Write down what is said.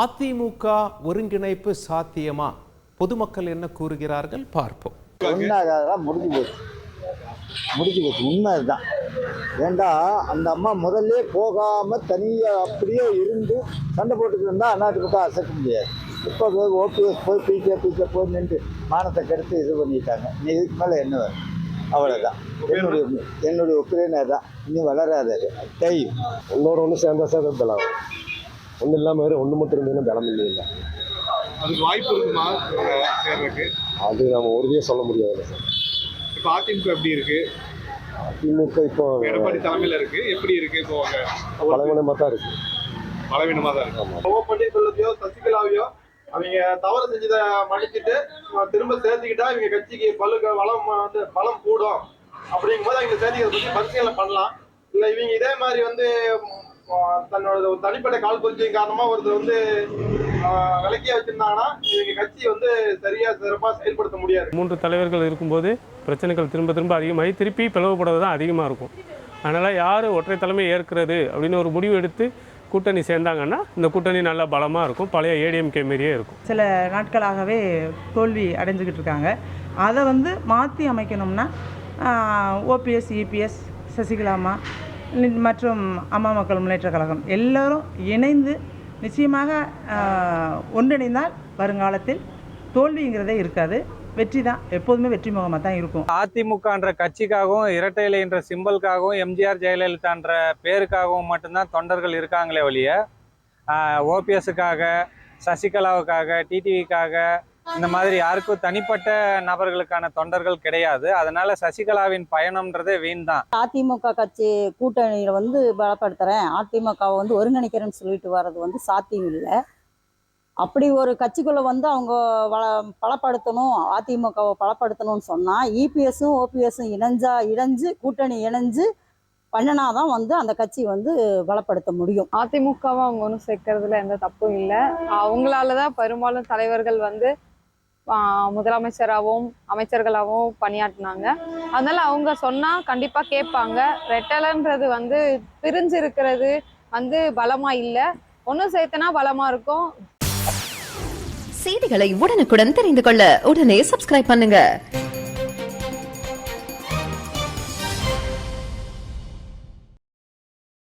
அதிமுக ஒருங்கிணைப்பு சாத்தியமா? பொதுமக்கள் என்ன கூறுகிறார்கள் பார்ப்போம். முடிஞ்சு போச்சு. உண்மை அதுதான். ஏண்டா அந்த அம்மா முதல்ல போகாமல் தனியாக அப்படியே இருந்து சண்டை போட்டுக்கிட்டு இருந்தால் அதிமுக அசைக்க முடியாது. இப்போ ஓபிஎஸ் போய் பிகே போய் நின்று மானத்தை கெடுத்து இது பண்ணிட்டாங்க. நீ இதுக்கு மேலே என்ன வேணும்? அவ்வளோதான். என்னுடைய ஒப்பீனியன் தான். இன்னும் வளராது. டைம் ஒன்று சேர்ந்தா சார் பலம். ஒன்றும் இல்லாமல் வேறு ஒன்று மட்டும் இருந்ததுன்னா பலம் இல்லை. அதுக்கு வாய்ப்பு இருக்குமா சேர்றதுக்கு? அது நம்ம உறுதியாக சொல்ல முடியாது சார். இப்போ அதிமுக எப்படி இருக்கு? அதிமுக இப்போ எடப்பாடி தலைமையில் இருக்கு. எப்படி இருக்கு? இப்போ பலவீனமாக தான் இருக்கு. பலவீனமாக தான் இருக்கு. ஓ பன்னீர்செல்வத்தையோ சசிகலாவையோ அவங்க தவறு செஞ்சதை மன்னிச்சுட்டு திரும்ப சேர்த்துக்கிட்டா இவங்க கட்சிக்கு பலம் கூடும் அப்படிங்கும் போது அவங்க சேர்த்துக்கிறத பற்றி பரிசீலனை பண்ணலாம். இல்லை இவங்க இதே மாதிரி தன்னோட தனிப்பட்ட கால் பரிச்சையின் காரணமா ஒருத்தர் விலக்கியா வச்சிருந்தாங்கன்னா இவங்க கட்சி சரியா சிறப்பா செயல்படுத்த முடியாது. 3 தலைவர்கள் இருக்கும்போது பிரச்சனைகள் திரும்ப திரும்ப அதிகமாகி திருப்பி பிளவுபடுவது தான் அதிகமாக இருக்கும். அதனால் யார் ஒற்றை தலைமை ஏற்கிறது அப்படின்னு ஒரு முடிவு எடுத்து கூட்டணி சேர்ந்தாங்கன்னா இந்த கூட்டணி நல்லா பலமாக இருக்கும். பழைய ஏடிஎம்கே மாரியே இருக்கும். சில நாட்களாகவே தோல்வி அடைஞ்சிக்கிட்டு இருக்காங்க. அதை மாற்றி அமைக்கணும்னா ஓபிஎஸ், இபிஎஸ், சசிகலாமா மற்றும் அம்மா மக்கள் முன்னேற்ற கழகம் எல்லோரும் இணைந்து நிச்சயமாக ஒன்றிணைந்தால் வருங்காலத்தில் தோல்விங்கிறதே இருக்காது. வெற்றி தான், எப்போதுமே வெற்றி முகமாக தான் இருக்கும். அதிமுகன்ற கட்சிக்காகவும் இரட்டை இலை என்ற சிம்பலுக்காகவும் எம்ஜிஆர் ஜெயலலிதான்ற பேருக்காகவும் மட்டும்தான் தொண்டர்கள் இருக்காங்களே ஒழிய ஓபிஎஸ்ஸுக்காக, சசிகலாவுக்காக, டிடிவிக்காக இந்த மாதிரி யாருக்கும் தனிப்பட்ட நபர்களுக்கான தொண்டர்கள் கிடையாது. அதனால சசிகலாவின் பயணம்ன்றதே வீண் தான். அதிமுக கட்சி கூட்டணியில் பலப்படுத்துகிறேன், அதிமுகவை ஒருங்கிணைக்கிறேன்னு சொல்லிட்டு வர்றது சாத்தியம் இல்லை. அப்படி ஒரு கட்சிக்குள்ளே அவங்க பலப்படுத்தணும், அதிமுகவை பலப்படுத்தணும்னு சொன்னால் இபிஎஸும் ஓபிஎஸும் இணைஞ்சு கூட்டணி இணைஞ்சு பண்ணினாதான் அந்த கட்சி பலப்படுத்த முடியும். அதிமுகவை அவங்க ஒன்றும் சேர்க்கறதுல எந்த தப்பும் இல்லை. அவங்களால தான் பெரும்பாலும் தலைவர்கள் முதலமைச்சராகவும் அமைச்சர்களாகவும் பணியாற்றினாங்க. அதனால அவங்க சொன்னால் கண்டிப்பாக கேட்பாங்க. ரெட்டலைன்றது பிரிஞ்சு இருக்கிறது பலமாக இல்லை, ஒன்றும் சேர்த்தனா பலமாக இருக்கும். செய்திகளை உடனுக்குடன் தெரிந்து கொள்ள உடனே சப்ஸ்கிரைப் பண்ணுங்க.